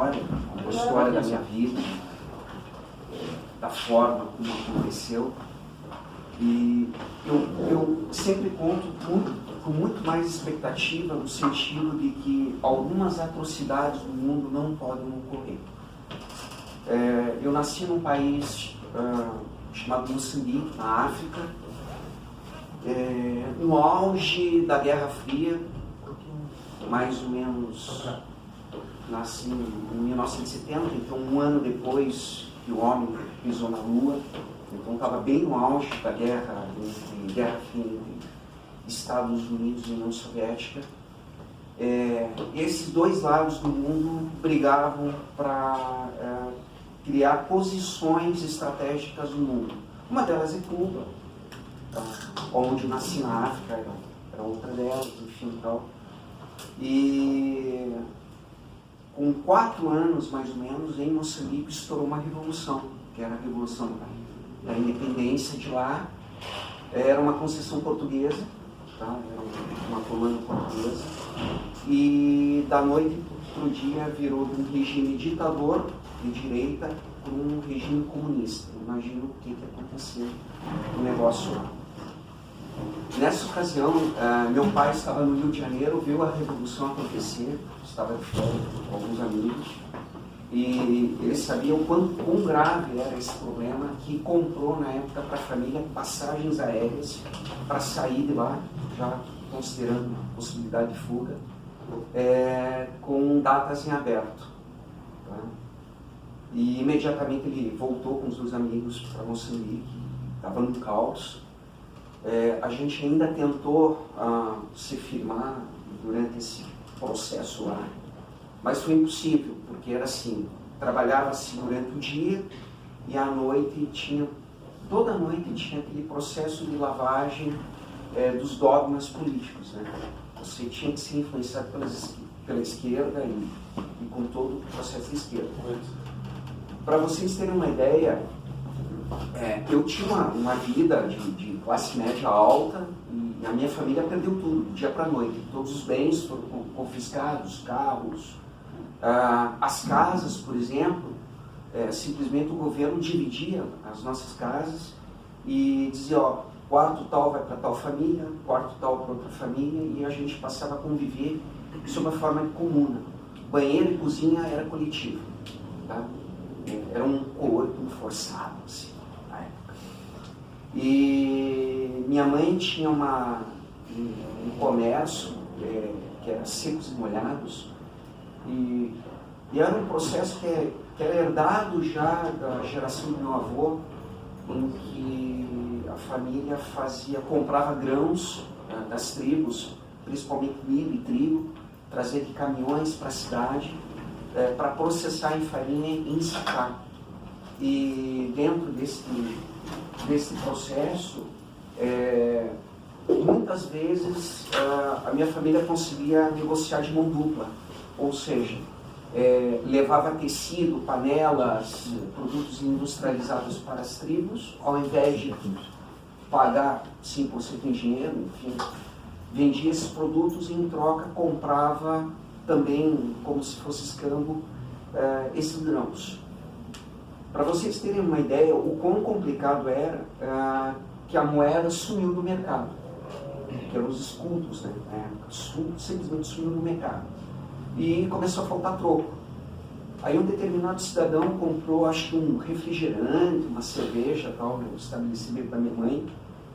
a história da minha vida, da forma como aconteceu. E eu sempre conto com muito mais expectativa, no sentido de que algumas atrocidades do mundo não podem ocorrer. Eu nasci num país chamado Moçambique, na África, no auge da Guerra Fria, mais ou menos. Nasci em 1970, então um ano depois que o homem pisou na Lua. Então estava bem no auge da guerra fria entre Estados Unidos e União Soviética. Esses dois lados do mundo brigavam para criar posições estratégicas no mundo. Uma delas é Cuba, onde eu nasci na África, era outra delas, enfim, tal. E com 4 anos, mais ou menos, em Moçambique estourou uma revolução, que era a Revolução da Independência de lá. Era uma concessão portuguesa, tá? Era uma colônia portuguesa, e da noite para o dia virou de um regime ditador de direita para um regime comunista. Imagina o que aconteceu no negócio lá. Nessa ocasião, meu pai estava no Rio de Janeiro, viu a Revolução acontecer, estava de férias com alguns amigos, e ele sabia o quão grave era esse problema, que comprou na época para a família passagens aéreas para sair de lá, já considerando a possibilidade de fuga, com datas em aberto. Tá? E imediatamente ele voltou com os 2 amigos para Moçambique, estava no caos. A gente ainda tentou se firmar durante esse processo lá, mas foi impossível, porque era assim, trabalhava-se durante o dia e à noite toda noite tinha aquele processo de lavagem dos dogmas políticos, né? Você tinha que ser influenciado pela esquerda e com todo o processo de esquerda. Para vocês terem uma ideia, eu tinha uma vida de classe média alta e a minha família perdeu tudo, do dia para a noite. Todos os bens foram confiscados, carros, as casas, por exemplo, simplesmente o governo dividia as nossas casas e dizia, quarto tal vai para tal família, quarto tal para outra família, e a gente passava a conviver sob a forma de comuna. Banheiro e cozinha era coletivo, tá? Era um co-working forçado, assim, na época. E minha mãe tinha um comércio que era secos e molhados, e era um processo que era herdado já da geração do meu avô, em que a família comprava grãos das tribos, principalmente milho e trigo, trazia de caminhões para a cidade, para processar em farinha e ensacar. E dentro desse processo, muitas vezes a minha família conseguia negociar de mão dupla, ou seja, levava tecido, panelas, produtos industrializados para as tribos, ao invés de pagar 5% em dinheiro, enfim, vendia esses produtos e em troca comprava também, como se fosse escambo, esses grãos. Para vocês terem uma ideia, o quão complicado era que a moeda sumiu do mercado, que eram os escudos, né? Simplesmente sumiu do mercado. E começou a faltar troco. Aí um determinado cidadão comprou, acho que um refrigerante, uma cerveja, tal, no estabelecimento da minha mãe,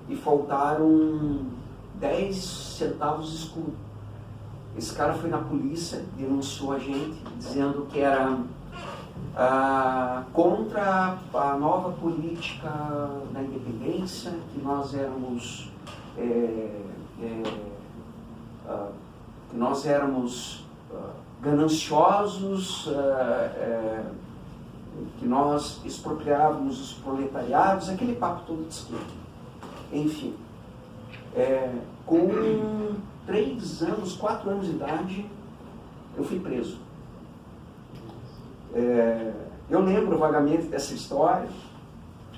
e faltaram 10 centavos de escudo. Esse cara foi na polícia, denunciou a gente, dizendo que era contra a nova política da independência, que nós éramos gananciosos, que nós expropriávamos os proletariados, aquele papo todo de esquerda. Enfim, com 3 anos, 4 anos de idade, eu fui preso. Eu lembro vagamente dessa história,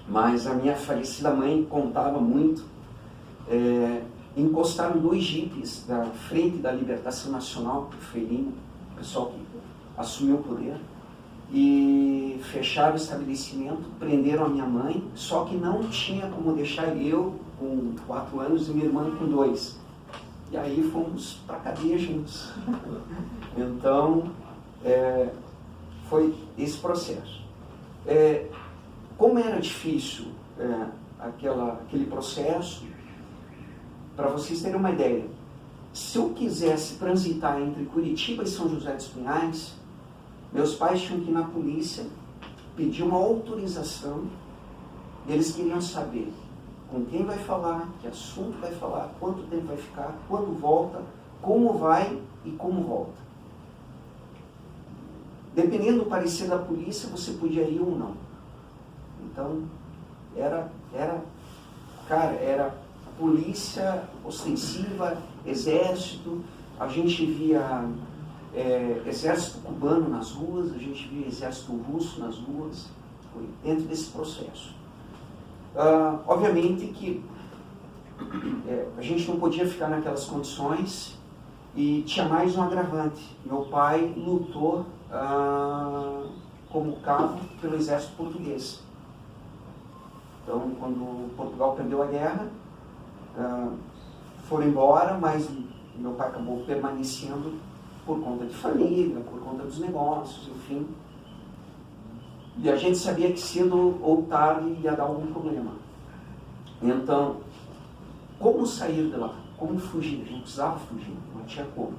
mas a minha falecida mãe contava muito. Encostaram 2 jipes da Frente da Libertação Nacional, Freirinho, pessoal que assumiu o poder e fecharam o estabelecimento, prenderam a minha mãe, só que não tinha como deixar eu com 4 anos e minha irmã com 2. E aí fomos para a cadeia juntos. Então, foi esse processo. Como era difícil aquele processo, para vocês terem uma ideia, se eu quisesse transitar entre Curitiba e São José dos Pinhais, meus pais tinham que ir na polícia, pedir uma autorização, e eles queriam saber com quem vai falar, que assunto vai falar, quanto tempo vai ficar, quando volta, como vai e como volta. Dependendo do parecer da polícia, você podia ir ou não. Então, era polícia ostensiva, exército, a gente via exército cubano nas ruas, a gente via exército russo nas ruas, foi dentro desse processo. Obviamente que a gente não podia ficar naquelas condições e tinha mais um agravante. Meu pai lutou como cabo pelo exército português. Então, quando Portugal perdeu a guerra, foram embora, mas meu pai acabou permanecendo por conta de família, por conta dos negócios, enfim. E a gente sabia que cedo ou tarde ia dar algum problema. Então, como sair de lá? Como fugir? A gente precisava fugir, não tinha como.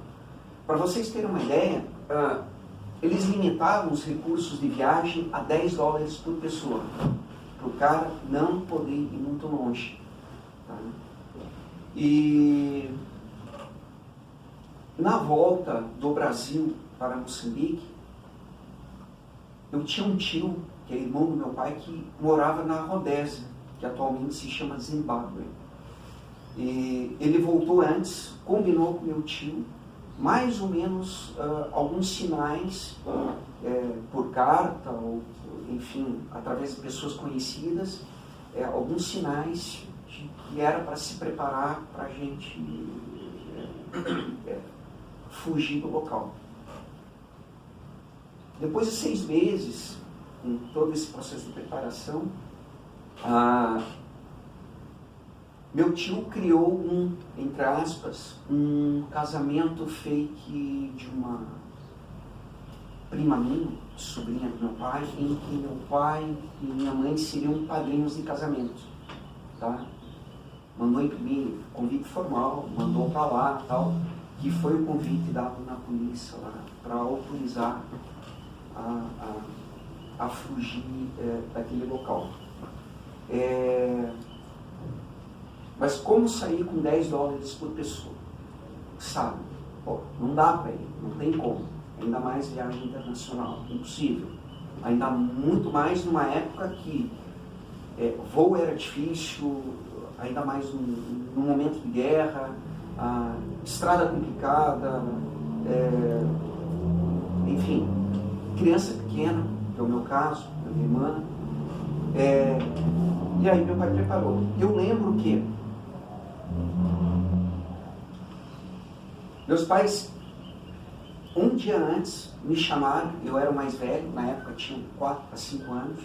Para vocês terem uma ideia, eles limitavam os recursos de viagem a $10 por pessoa, para o cara não poder ir muito longe. Tá? E na volta do Brasil para Moçambique, eu tinha um tio, que é irmão do meu pai, que morava na Rodésia, que atualmente se chama Zimbábue. E ele voltou antes, combinou com meu tio, mais ou menos alguns sinais, por carta, ou enfim, através de pessoas conhecidas, alguns sinais de que era para se preparar para a gente fugir do local. Depois de 6 meses, com todo esse processo de preparação, meu tio criou entre aspas, um casamento fake de uma prima minha, sobrinha do meu pai, em que meu pai e minha mãe seriam padrinhos de casamento. Tá? Mandou imprimir convite formal, mandou para lá, tal, que foi o convite dado na polícia lá, para autorizar a fugir daquele local. Mas como sair com $10 por pessoa? Sabe? Pô, não dá para ir, não tem como. Ainda mais viagem internacional, impossível. Ainda muito mais numa época que voo era difícil, ainda mais num momento de guerra, estrada complicada, enfim, criança pequena, que é o meu caso, a minha irmã. E aí meu pai preparou. Eu lembro que meus pais, um dia antes, me chamaram, eu era o mais velho, na época tinha 4 a 5 anos,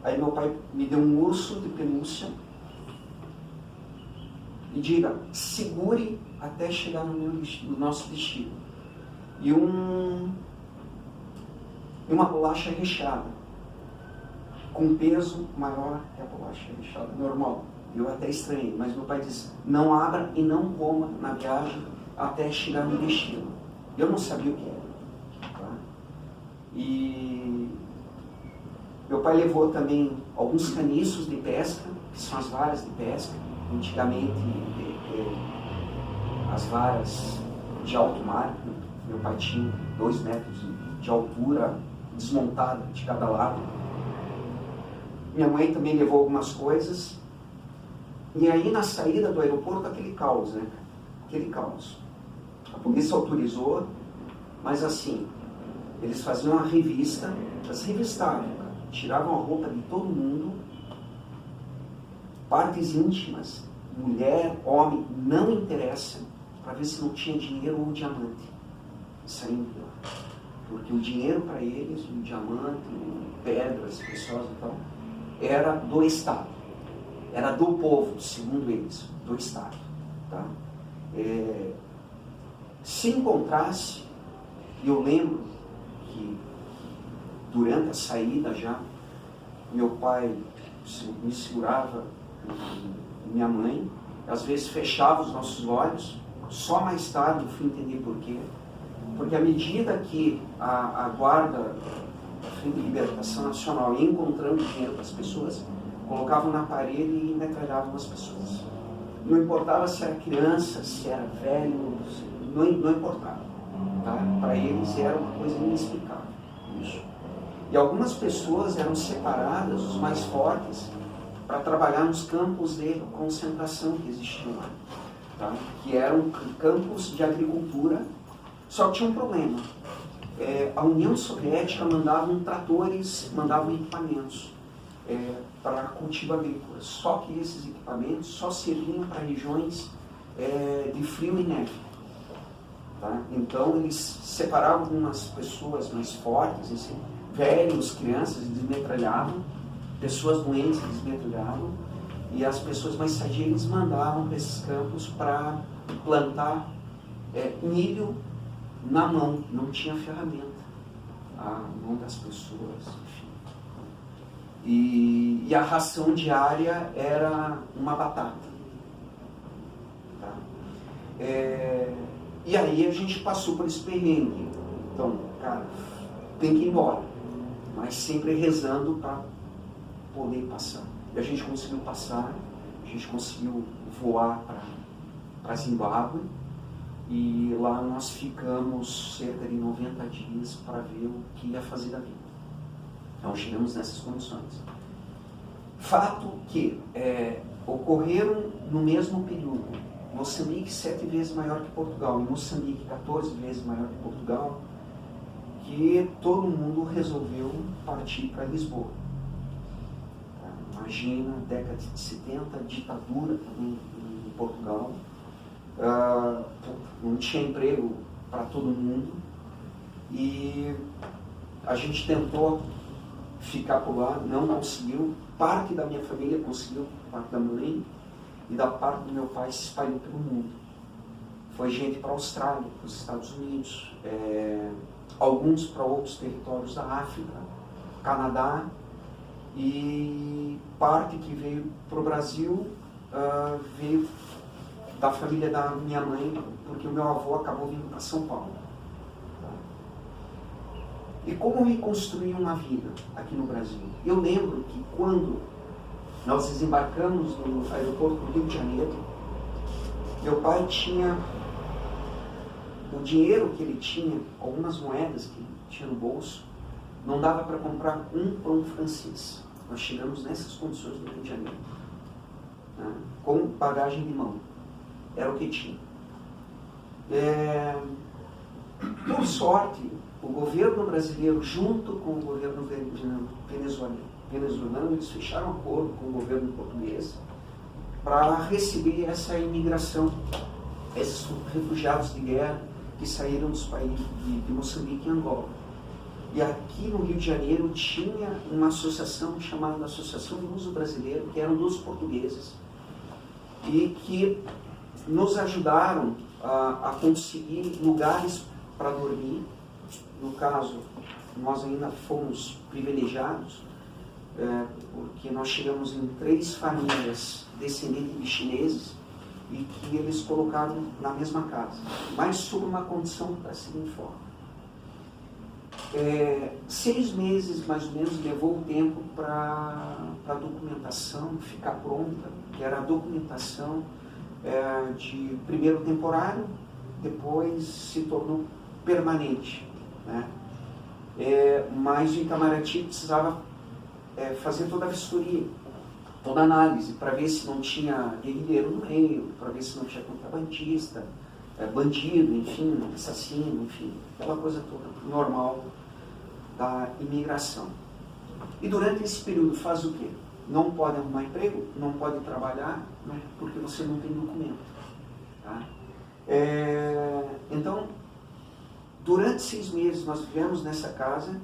aí meu pai me deu um urso de pelúcia e diga, segure até chegar no nosso destino. E uma bolacha recheada, com peso maior que a bolacha recheada normal. Eu até estranhei, mas meu pai disse, não abra e não coma na viagem até chegar no destino. Eu não sabia o que era. Tá? E meu pai levou também alguns caniços de pesca, que são as varas de pesca. Antigamente, as varas de alto mar, meu pai tinha 2 metros de altura, desmontada de cada lado. Minha mãe também levou algumas coisas. E aí, na saída do aeroporto, aquele caos, né? Aquele caos. A polícia autorizou, mas assim, eles faziam uma revista, eles revistavam, tiravam a roupa de todo mundo, partes íntimas, mulher, homem, não interessa, para ver se não tinha dinheiro ou diamante. Saindo de lá. porque o dinheiro para eles, o diamante, pedras preciosas e tal, era do Estado, era do povo, segundo eles, do Estado. Tá? Se encontrasse, eu lembro que durante a saída já, meu pai me segurava, minha mãe, às vezes fechava os nossos olhos, só mais tarde eu fui entender por quê. Porque à medida que a guarda da Frente de Libertação Nacional ia encontrando dinheiro para as pessoas, colocavam na parede e metralhavam as pessoas. Não importava se era criança, se era velho, não importava. Tá? Para eles era uma coisa inexplicável isso. E algumas pessoas eram separadas, os mais fortes, para trabalhar nos campos de concentração que existiam lá. Tá? Que eram campos de agricultura, só que tinha um problema. A União Soviética mandava tratores, mandavam equipamentos para cultivo agrícola. Só que esses equipamentos só serviam para regiões de frio e neve. Tá? Então eles separavam algumas pessoas mais fortes, assim, velhos, crianças, eles desmetralhavam, pessoas doentes eles desmetralhavam, e as pessoas mais sadias eles mandavam para esses campos para plantar milho na mão, não tinha ferramenta, a mão das pessoas, enfim. E a ração diária era uma batata. Tá? E aí a gente passou por esse perrengue. Então, cara, tem que ir embora, mas sempre rezando para poder passar. E a gente conseguiu passar, a gente conseguiu voar para Zimbábue, e lá nós ficamos cerca de 90 dias para ver o que ia fazer da vida. Então chegamos nessas condições. Fato que ocorreram no mesmo período, Moçambique 7 vezes maior que Portugal, e Moçambique 14 vezes maior que Portugal, que todo mundo resolveu partir para Lisboa. Imagina, década de 70, ditadura também em Portugal, não tinha emprego para todo mundo, e a gente tentou ficar por lá, não conseguiu. Parte da minha família conseguiu, parte da mãe, e da parte do meu pai se espalhou pelo mundo. Foi gente para a Austrália, para os Estados Unidos, alguns para outros territórios da África, Canadá, e parte que veio para o Brasil veio da família da minha mãe, porque o meu avô acabou vindo para São Paulo. E como reconstruir uma vida aqui no Brasil? Eu lembro que quando nós desembarcamos no aeroporto do Rio de Janeiro, meu pai tinha o dinheiro que ele tinha, algumas moedas que ele tinha no bolso, não dava para comprar um pão francês. Nós chegamos nessas condições no Rio de Janeiro, né, com bagagem de mão. Era o que tinha. Por sorte, o governo brasileiro, junto com o governo venezuelano, eles fecharam um acordo com o governo português para receber essa imigração, esses refugiados de guerra que saíram dos países de Moçambique e Angola. E aqui no Rio de Janeiro tinha uma associação chamada Associação do Luso Brasileiro, que eram dos portugueses, e que nos ajudaram a conseguir lugares para dormir. No caso, nós ainda fomos privilegiados, porque nós chegamos em 3 famílias descendentes de chineses e que eles colocaram na mesma casa, mas sob uma condição da seguinte forma. 6 meses, mais ou menos, levou o tempo para a documentação ficar pronta, que era a documentação de primeiro temporário, depois se tornou permanente, né? Mas o Itamaraty precisava fazer toda a vistoria, toda a análise, para ver se não tinha guerrilheiro no meio, para ver se não tinha contrabandista, bandido, enfim, assassino, enfim, aquela coisa toda normal da imigração. E durante esse período faz o quê? Não pode arrumar emprego, não pode trabalhar, né, porque você não tem documento. Tá? Então, Durante 6 meses nós vivemos nessa casa,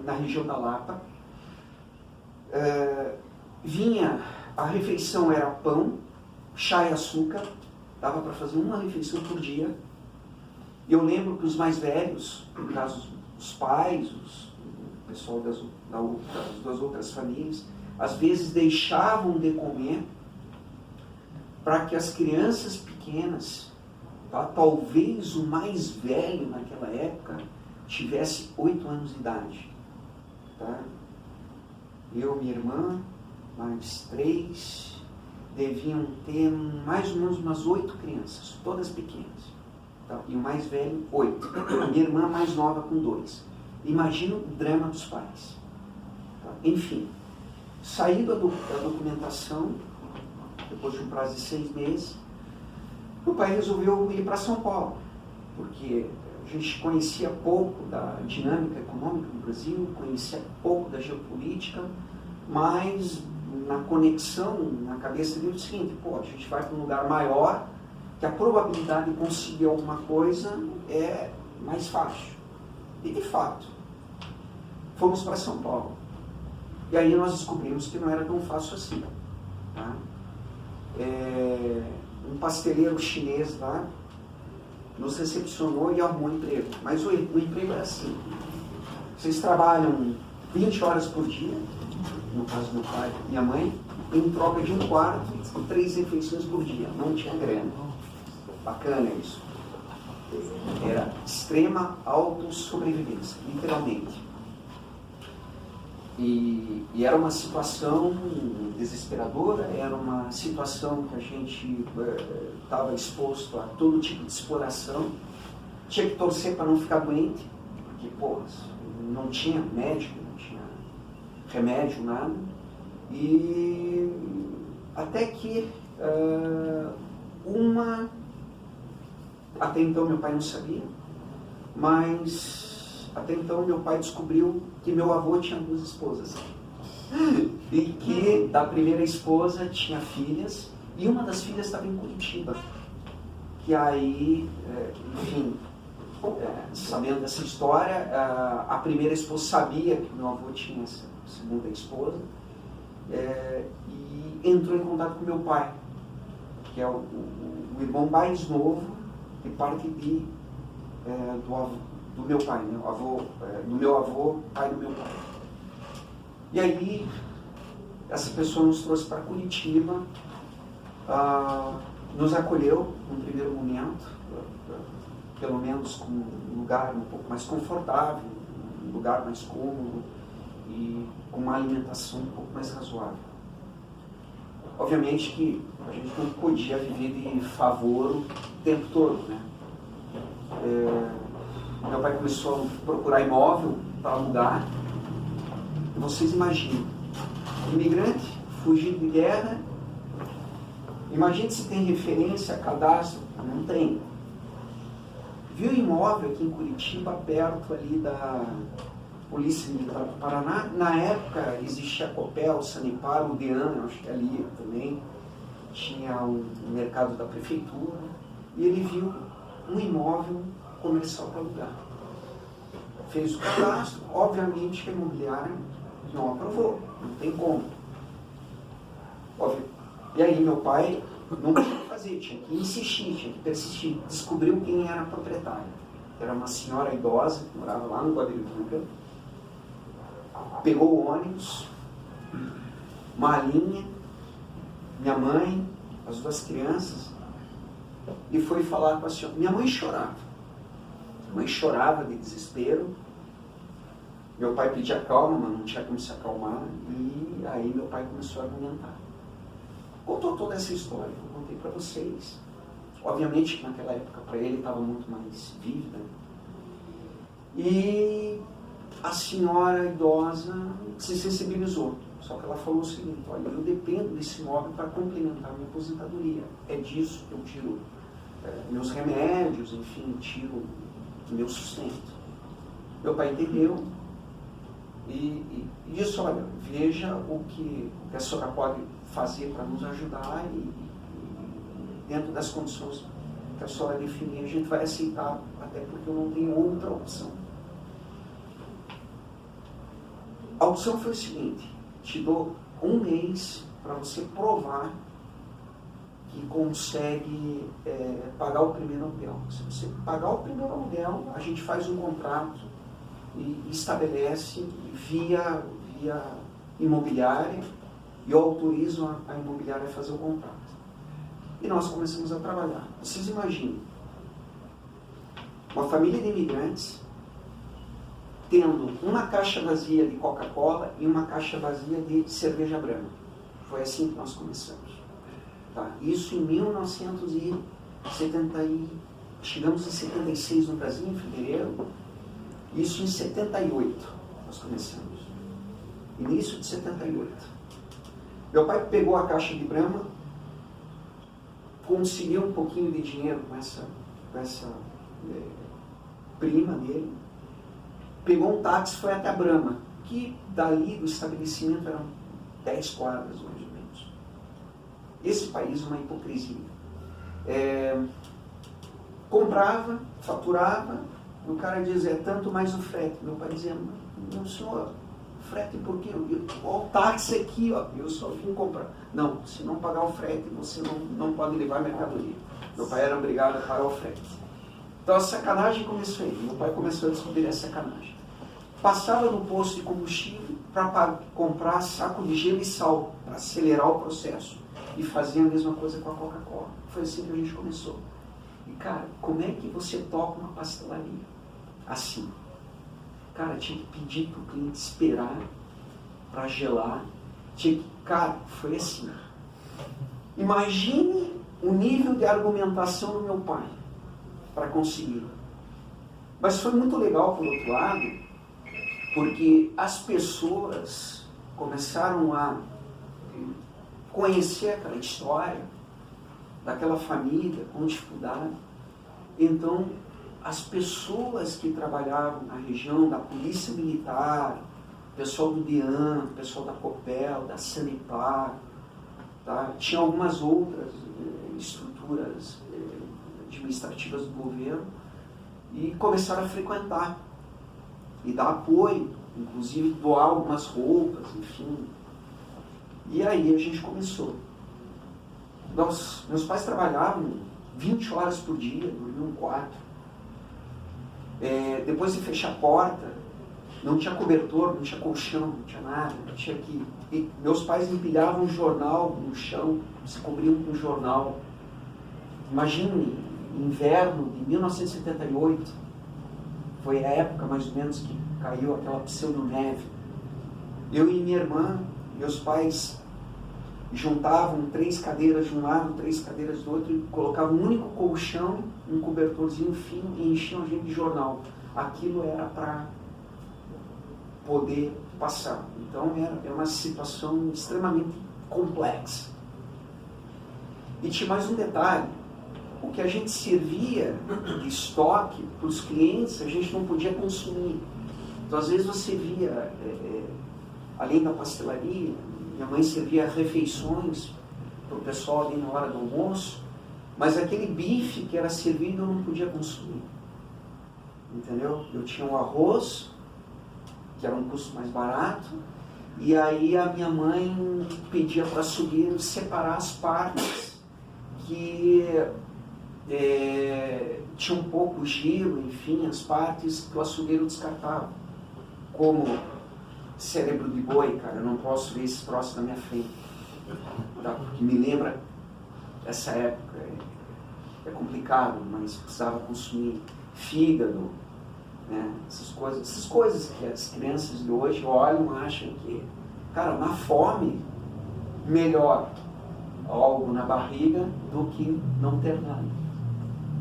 na região da Lapa. A refeição era pão, chá e açúcar, dava para fazer uma refeição por dia. Eu lembro que os mais velhos, no caso os pais, o pessoal das outras famílias, às vezes deixavam de comer para que as crianças pequenas, tá, talvez o mais velho naquela época, tivesse 8 anos de idade. Tá? Eu, minha irmã, mais 3, deviam ter mais ou menos umas 8 crianças, todas pequenas. Tá? E o mais velho, 8. A minha irmã mais nova com 2. Imagina o drama dos pais. Tá? Enfim, saí da documentação, depois de um prazo de 6 meses, o pai resolveu ir para São Paulo, porque a gente conhecia pouco da dinâmica econômica do Brasil, conhecia pouco da geopolítica, mas na conexão, na cabeça dele, é o seguinte: pô, a gente vai para um lugar maior, que a probabilidade de conseguir alguma coisa é mais fácil. E de fato, fomos para São Paulo. E aí nós descobrimos que não era tão fácil assim. Tá? Um pasteleiro chinês lá nos recepcionou e arrumou um emprego. Mas o emprego era assim: vocês trabalham 20 horas por dia, no caso meu pai e minha mãe, em troca de um quarto e 3 refeições por dia. Não tinha grana. Bacana isso. Era extrema autossobrevivência, literalmente. E era uma situação desesperadora, era uma situação que a gente estava exposto a todo tipo de exploração. Tinha que torcer para não ficar doente, porque, pô, não tinha médico, não tinha remédio, nada. E até que até então meu pai não sabia, mas até então meu pai descobriu que meu avô tinha 2 esposas. E que da primeira esposa tinha filhas, e uma das filhas estava em Curitiba. Que aí, enfim, sabendo dessa história, a primeira esposa sabia que meu avô tinha essa segunda esposa, e entrou em contato com meu pai, que é o irmão mais novo, de parte do meu pai, né? Do meu avô, pai do meu pai. E aí, essa pessoa nos trouxe para Curitiba, nos acolheu no primeiro momento, pelo menos com um lugar um pouco mais confortável, um lugar mais cômodo e com uma alimentação um pouco mais razoável. Obviamente que a gente não podia viver de favor o tempo todo, né? Meu pai começou a procurar imóvel para alugar. E vocês imaginam, imigrante, fugido de guerra, imagine se tem referência, cadastro, não tem. Viu imóvel aqui em Curitiba, perto ali da Polícia Militar do Paraná. Na época existia a Copel, o Sanepar, o DEAN, acho que ali também tinha o mercado da prefeitura, e ele viu um imóvel comercial para alugar. Fez o cadastro, obviamente que a imobiliária não aprovou, não tem como. Óbvio. E aí meu pai não tinha que fazer, tinha que insistir, tinha que persistir. Descobriu quem era a proprietária. Era uma senhora idosa que morava lá no Guadalupe. Pegou o ônibus, malinha, minha mãe, as 2 crianças, e foi falar com a senhora. Minha mãe chorava. Minha mãe chorava de desespero. Meu pai pedia calma, mas não tinha como se acalmar. E aí meu pai começou a argumentar. Contou toda essa história, eu contei para vocês. Obviamente que naquela época para ele estava muito mais vívida. E a senhora idosa se sensibilizou. Só que ela falou o seguinte: olha, eu dependo desse imóvel para complementar minha aposentadoria. É disso que eu tiro meus remédios, enfim, tiro meu sustento. Meu pai entendeu e disse: olha, veja o que a senhora pode fazer para nos ajudar e dentro das condições que a senhora definir, a gente vai aceitar, até porque eu não tenho outra opção. A opção foi o seguinte: te dou um mês para você provar que consegue pagar o primeiro aluguel. Se você pagar o primeiro aluguel, a gente faz um contrato e estabelece via imobiliária, e eu autorizo a imobiliária a fazer o contrato. E nós começamos a trabalhar. Vocês imaginem, uma família de imigrantes tendo uma caixa vazia de Coca-Cola e uma caixa vazia de cerveja branca. Foi assim que nós começamos. Tá? Isso em 1970, chegamos em 76 no Brasil, em fevereiro. Isso em 78 nós começamos. Início de 78. Meu pai pegou a caixa de Brahma, conseguiu um pouquinho de dinheiro com essa prima dele, pegou um táxi e foi até a Brahma, que dali do estabelecimento eram 10 quadras, mais ou menos. Esse país é uma hipocrisia. Comprava, faturava, o cara dizia, tanto mais o frete. Meu pai dizia, não senhor, frete por quê? Ó, o táxi aqui, ó, eu só vim comprar. Não, se não pagar o frete, você não pode levar mercadoria. Meu pai era obrigado a pagar o frete. Então a sacanagem começou aí. Meu pai começou a descobrir a sacanagem. Passava no posto de combustível para comprar saco de gelo e sal, para acelerar o processo. E fazia a mesma coisa com a Coca-Cola. Foi assim que a gente começou. E cara, como é que você toca uma pastelaria? Assim. Cara, tinha que pedir para o cliente esperar para gelar. Cara, foi assim. Imagine o nível de argumentação do meu pai para conseguir. Mas foi muito legal, por outro lado, porque as pessoas começaram a conhecer aquela história daquela família com dificuldade. Então, as pessoas que trabalhavam na região, da Polícia Militar, pessoal do DEAN, pessoal da COPEL, da Sanepar, tá? Tinha algumas outras estruturas administrativas do governo, e começaram a frequentar e dar apoio, inclusive doar algumas roupas, enfim. E aí a gente começou. Meus pais trabalhavam 20 horas por dia, dormiam no quarto. Depois de fechar a porta, não tinha cobertor, não tinha colchão, não tinha nada, não tinha que... E meus pais empilhavam um jornal no chão, se cobriam com um jornal. Imagine, inverno de 1978, foi a época mais ou menos que caiu aquela pseudo-neve. Eu e minha irmã, meus pais juntavam 3 cadeiras de um lado, 3 cadeiras do outro, e colocavam um único colchão, um cobertorzinho fino, e enchiam a gente de jornal. Aquilo era para poder passar. Então era uma situação extremamente complexa. E tinha mais um detalhe: o que a gente servia de estoque para os clientes, a gente não podia consumir. Então às vezes você via, além da pastelaria, minha mãe servia refeições para o pessoal ali na hora do almoço, mas aquele bife que era servido eu não podia consumir. Entendeu? Eu tinha o arroz, que era um custo mais barato, e aí a minha mãe pedia para o açougueiro separar as partes que tinha um pouco giro, enfim, as partes que o açougueiro descartava. Como cérebro de boi, cara, eu não posso ver esse troço na minha frente, tá? Porque me lembra essa época. É complicado, mas precisava consumir fígado, né? Essas coisas que as crianças de hoje olham e acham que, cara, na fome, melhor algo na barriga do que não ter nada.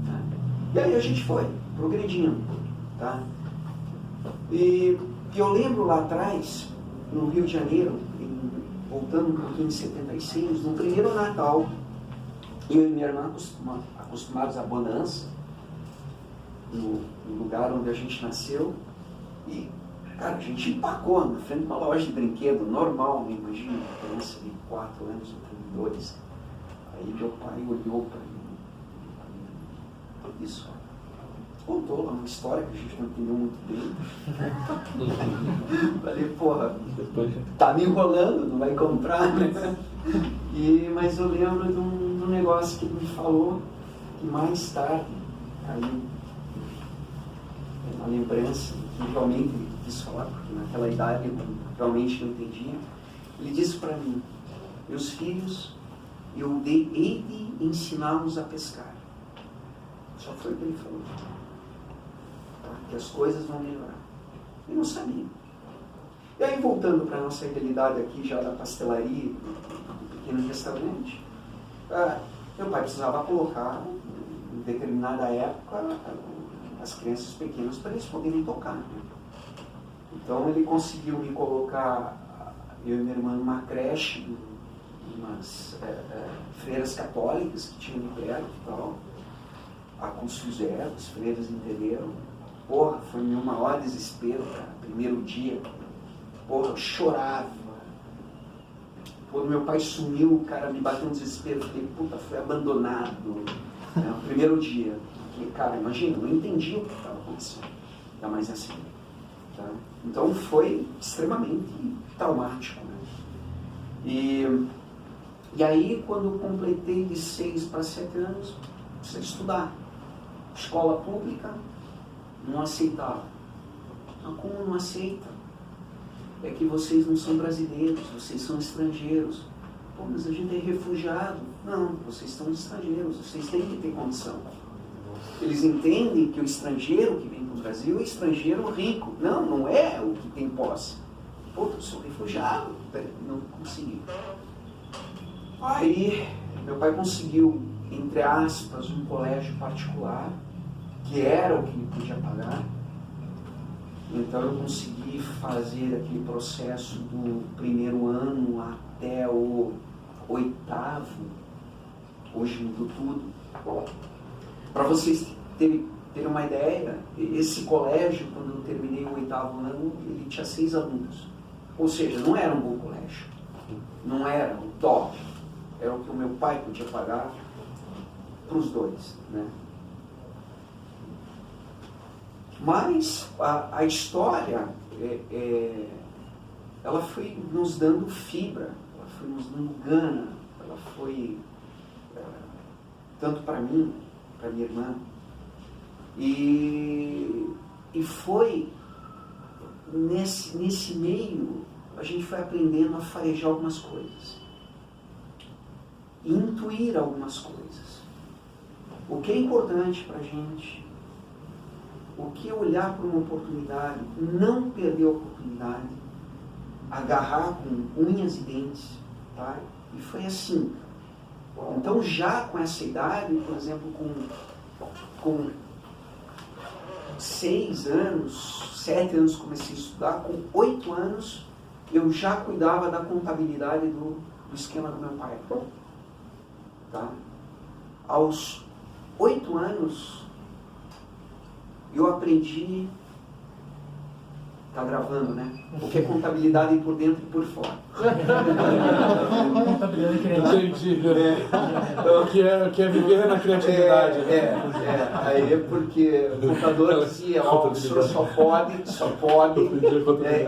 Tá? E aí a gente foi progredindo. Tá? E eu lembro lá atrás, no Rio de Janeiro, voltando um pouquinho em 76, no primeiro Natal, eu e minha irmã acostumados à bonança, no lugar onde a gente nasceu, e, cara, a gente empacou na frente de uma loja de brinquedo normal, né? Imagina, uma criança de 4 anos, ou 2. Aí meu pai olhou para mim, Isso. Contou lá uma história que a gente não entendeu muito bem. Falei, porra, tá me enrolando, não vai comprar, né? Mas eu lembro de um negócio que ele me falou, que mais tarde caiu uma lembrança que realmente ele quis falar, porque naquela idade eu realmente não entendia. Ele disse para mim: meus filhos, eu hei de ensiná-los a pescar. Só foi o que ele falou. Tá? Que as coisas vão melhorar. Eu não sabia. E aí, voltando para a nossa realidade aqui, já da pastelaria, do pequeno restaurante, meu pai precisava colocar, em determinada época, as crianças pequenas para eles poderem tocar. Né? Então, ele conseguiu me colocar, eu e minha irmã, numa creche, umas freiras católicas que tinham de perto e tal. Alguns fizeram, as freiras entenderam. Porra, foi meu maior desespero, cara. Primeiro dia, porra, eu chorava. Quando meu pai sumiu, o cara me bateu um desespero. Fiquei, puta, fui abandonado. O primeiro dia. Porque, cara, imagina, eu não entendi o que estava acontecendo. Ainda mais assim. Tá? Então foi extremamente traumático. Né? E aí, quando eu completei de 6 para 7 anos, precisei estudar. Escola pública, não aceitava. Mas como não aceita? É que vocês não são brasileiros, vocês são estrangeiros. Pô, mas a gente é refugiado. Não, vocês são estrangeiros, vocês têm que ter condição. Eles entendem que o estrangeiro que vem para o Brasil é estrangeiro rico. Não, não é o que tem posse. Pô, eu sou refugiado. Não consegui. Aí, meu pai conseguiu, entre aspas, um colégio particular, que era o que ele podia pagar. Então eu consegui fazer aquele processo do primeiro ano até o 8º. Hoje mudou tudo. Para vocês terem uma ideia, esse colégio, quando eu terminei o 8º ano, ele tinha 6 alunos. Ou seja, não era um bom colégio. Não era um top. Era o que o meu pai podia pagar para os dois, né? Mas a história, ela foi nos dando fibra, ela foi nos dando gana, ela foi, tanto para mim, para minha irmã, e foi nesse meio, a gente foi aprendendo a farejar algumas coisas, intuir algumas coisas. O que é importante para a gente, o que é olhar para uma oportunidade, não perder a oportunidade, agarrar com unhas e dentes, tá? E foi assim. Então, já com essa idade, por exemplo, com 6 anos, 7 anos comecei a estudar, com 8 anos eu já cuidava da contabilidade do esquema do meu pai. Tá? Aos 8 anos, eu aprendi, tá gravando, né? O que é contabilidade por dentro e por fora. Entendi. O que é viver na criatividade. Aí é porque o contador dizia, ó, o senhor só pode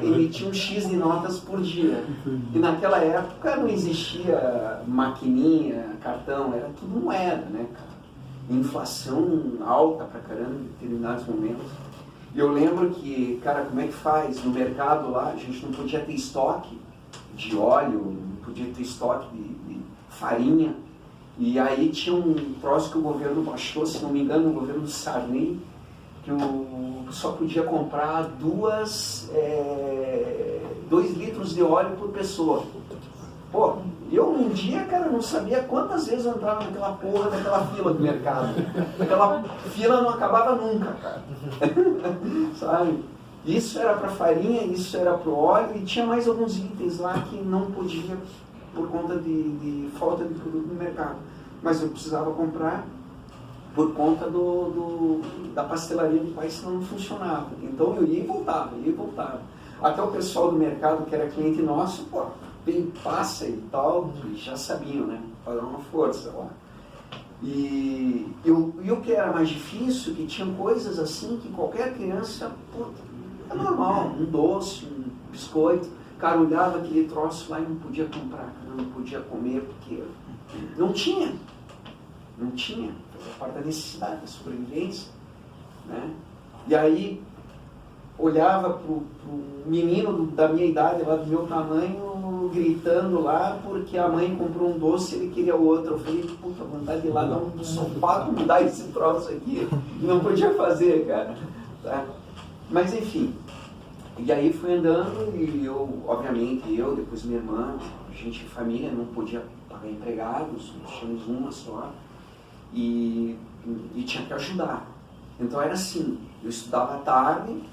emitir um X de notas por dia. E naquela época não existia maquininha, cartão, era tudo moeda, né, cara? Inflação alta pra caramba em determinados momentos. E eu lembro que, cara, como é que faz? No mercado lá, a gente não podia ter estoque de óleo, não podia ter estoque de farinha. E aí tinha um troço que o governo baixou, se não me engano, o governo do Sarney, que só podia comprar 2 litros de óleo por pessoa. Pô, eu um dia, cara, não sabia quantas vezes eu entrava naquela porra daquela fila do mercado. Aquela fila não acabava nunca, cara. Sabe? Isso era para farinha, isso era para o óleo, e tinha mais alguns itens lá que não podia por conta de falta de produto no mercado. Mas eu precisava comprar por conta da pastelaria do pai, senão não funcionava. Então eu ia e voltava. Até o pessoal do mercado, que era cliente nosso, passa e tal, já sabiam, né? Para dar uma força lá. E o que era mais difícil, que tinha coisas assim que qualquer criança, puta, é normal, um doce, um biscoito, o cara olhava aquele troço lá e não podia comprar, não podia comer, porque não tinha, fazia parte da necessidade, da sobrevivência, né? E aí, olhava pro menino da minha idade, lá do meu tamanho, gritando lá, porque a mãe comprou um doce e ele queria outro. Eu falei, puta, vontade de ir lá dar um sopado, mudar esse troço aqui. E não podia fazer, cara. Tá? Mas enfim, e aí fui andando e eu, obviamente, depois minha irmã, a gente, família, não podia pagar empregados, nós tínhamos uma só, e tinha que ajudar. Então era assim, eu estudava à tarde,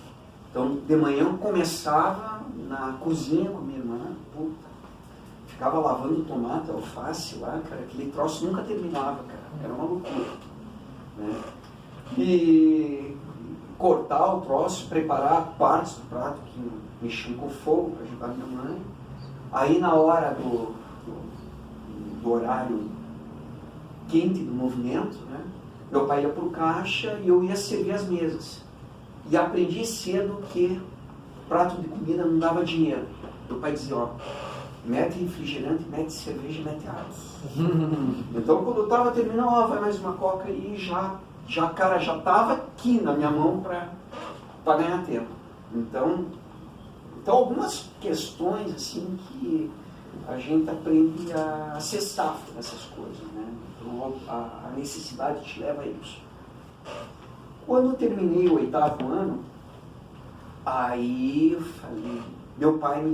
então de manhã eu começava na cozinha com minha irmã, puta, ficava lavando tomate, alface lá, cara, aquele troço nunca terminava, cara, era uma loucura, né? E cortar o troço, preparar partes do prato que mexiam com fogo para ajudar minha mãe. Aí na hora do horário quente do movimento, né, meu pai ia pro caixa e eu ia servir as mesas. E aprendi cedo que prato de comida não dava dinheiro. Meu pai dizia, ó, mete refrigerante, mete cerveja e mete água. Então quando eu estava terminando, ó, vai mais uma coca e cara, já estava aqui na minha mão para ganhar tempo. Então algumas questões assim que a gente aprende a ser safo nessas coisas, né? Então a necessidade te leva a isso. Quando eu terminei o 8º ano, aí eu falei, meu pai me